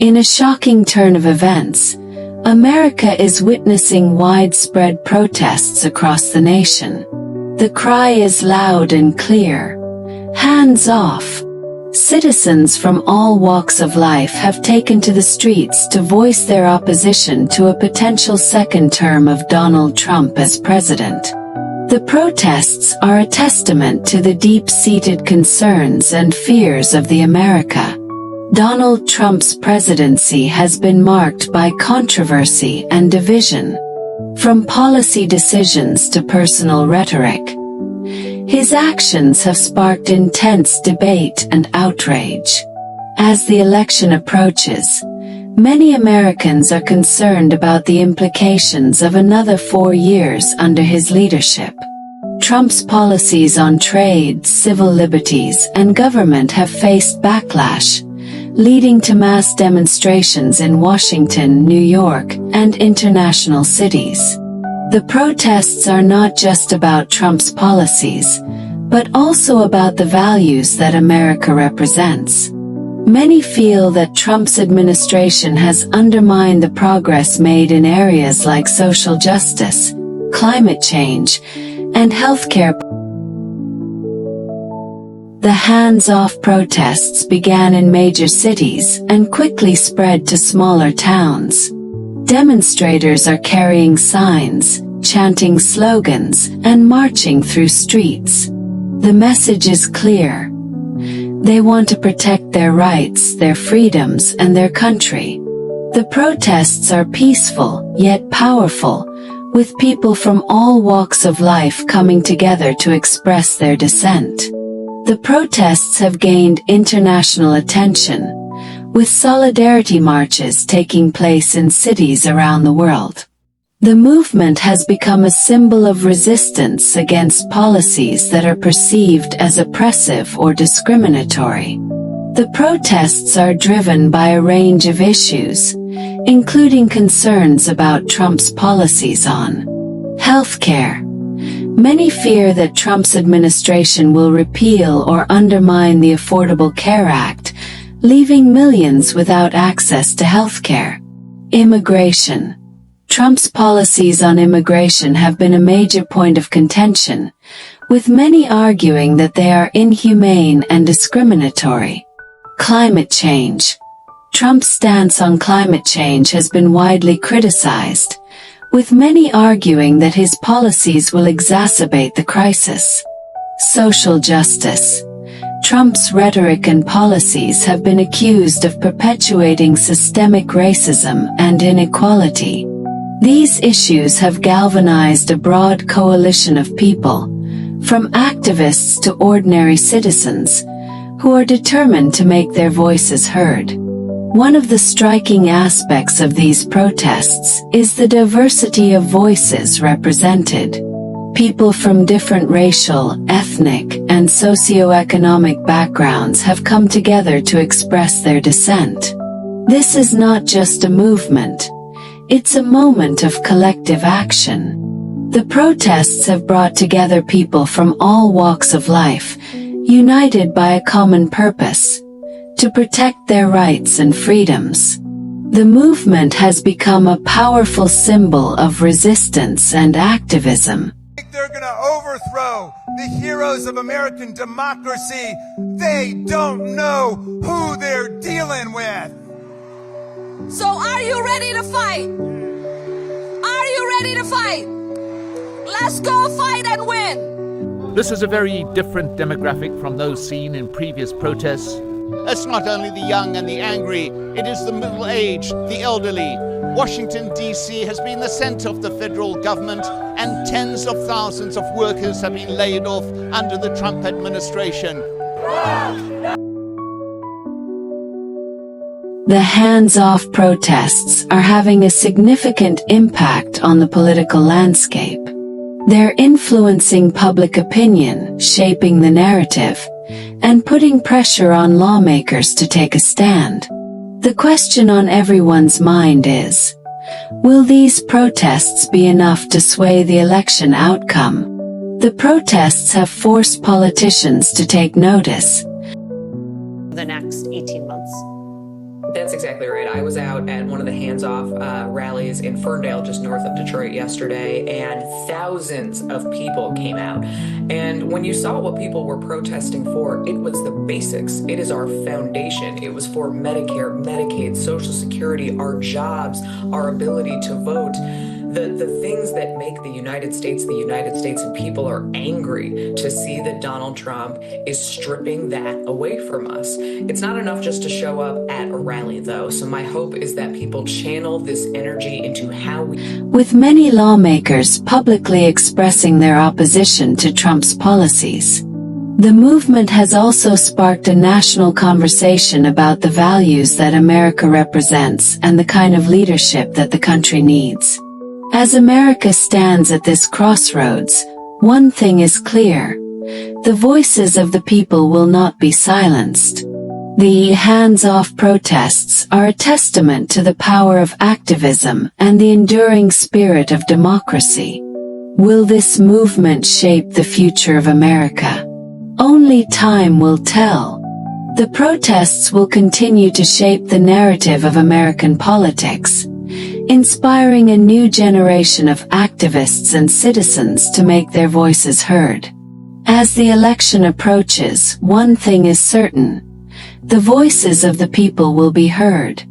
In a shocking turn of events, America is witnessing widespread protests across the nation. The cry is loud and clear: hands off! Citizens from all walks of life have taken to the streets to voice their opposition to a potential second term of Donald Trump as president. The protests are a testament to the deep-seated concerns and fears of the America. Donald Trump's presidency has been marked by controversy and division. From policy decisions to personal rhetoric, his actions have sparked intense debate and outrage. As the election approaches, many Americans are concerned about the implications of another 4 years under his leadership. Trump's policies on trade, civil liberties, and government have faced backlash, leading to mass demonstrations in Washington, New York, and international cities. The protests are not just about Trump's policies, but also about the values that America represents. Many feel that Trump's administration has undermined the progress made in areas like social justice, climate change, and healthcare. The hands-off protests began in major cities and quickly spread to smaller towns. Demonstrators are carrying signs, chanting slogans, and marching through streets. The message is clear. They want to protect their rights, their freedoms, and their country. The protests are peaceful, yet powerful, with people from all walks of life coming together to express their dissent. The protests have gained international attention, with solidarity marches taking place in cities around the world. The movement has become a symbol of resistance against policies that are perceived as oppressive or discriminatory. The protests are driven by a range of issues, including concerns about Trump's policies on healthcare. Many fear that Trump's administration will repeal or undermine the Affordable Care Act, leaving millions without access to healthcare. Immigration. Trump's policies on immigration have been a major point of contention, with many arguing that they are inhumane and discriminatory. Climate change. Trump's stance on climate change has been widely criticized, with many arguing that his policies will exacerbate the crisis. Social justice. Trump's rhetoric and policies have been accused of perpetuating systemic racism and inequality. These issues have galvanized a broad coalition of people, from activists to ordinary citizens, who are determined to make their voices heard. One of the striking aspects of these protests is the diversity of voices represented. People from different racial, ethnic, and socioeconomic backgrounds have come together to express their dissent. This is not just a movement. It's a moment of collective action. The protests have brought together people from all walks of life, united by a common purpose: to protect their rights and freedoms. The movement has become a powerful symbol of resistance and activism. They're gonna overthrow the heroes of American democracy. They don't know who they're dealing with. So are you ready to fight? Are you ready to fight? Let's go fight and win. This is a very different demographic from those seen in previous protests. It's not only the young and the angry, it is the middle-aged, the elderly. Washington D.C. has been the center of the federal government, and tens of thousands of workers have been laid off under the Trump administration. The hands-off protests are having a significant impact on the political landscape. They're influencing public opinion, shaping the narrative, and putting pressure on lawmakers to take a stand. The question on everyone's mind is, will these protests be enough to sway the election outcome? The protests have forced politicians to take notice. The next 18 months. That's exactly right. I was out at one of the hands-off rallies in Ferndale, just north of Detroit yesterday, and thousands of people came out. And when you saw what people were protesting for, it was the basics. It is our foundation. It was for Medicare, Medicaid, Social Security, our jobs, our ability to vote. The things that make the United States, and people are angry to see that Donald Trump is stripping that away from us. It's not enough just to show up at a rally, though, so my hope is that people channel this energy into how we... With many lawmakers publicly expressing their opposition to Trump's policies, the movement has also sparked a national conversation about the values that America represents and the kind of leadership that the country needs. As America stands at this crossroads, one thing is clear: the voices of the people will not be silenced. The hands-off protests are a testament to the power of activism and the enduring spirit of democracy. Will this movement shape the future of America? Only time will tell. The protests will continue to shape the narrative of American politics, inspiring a new generation of activists and citizens to make their voices heard. As the election approaches, one thing is certain: the voices of the people will be heard.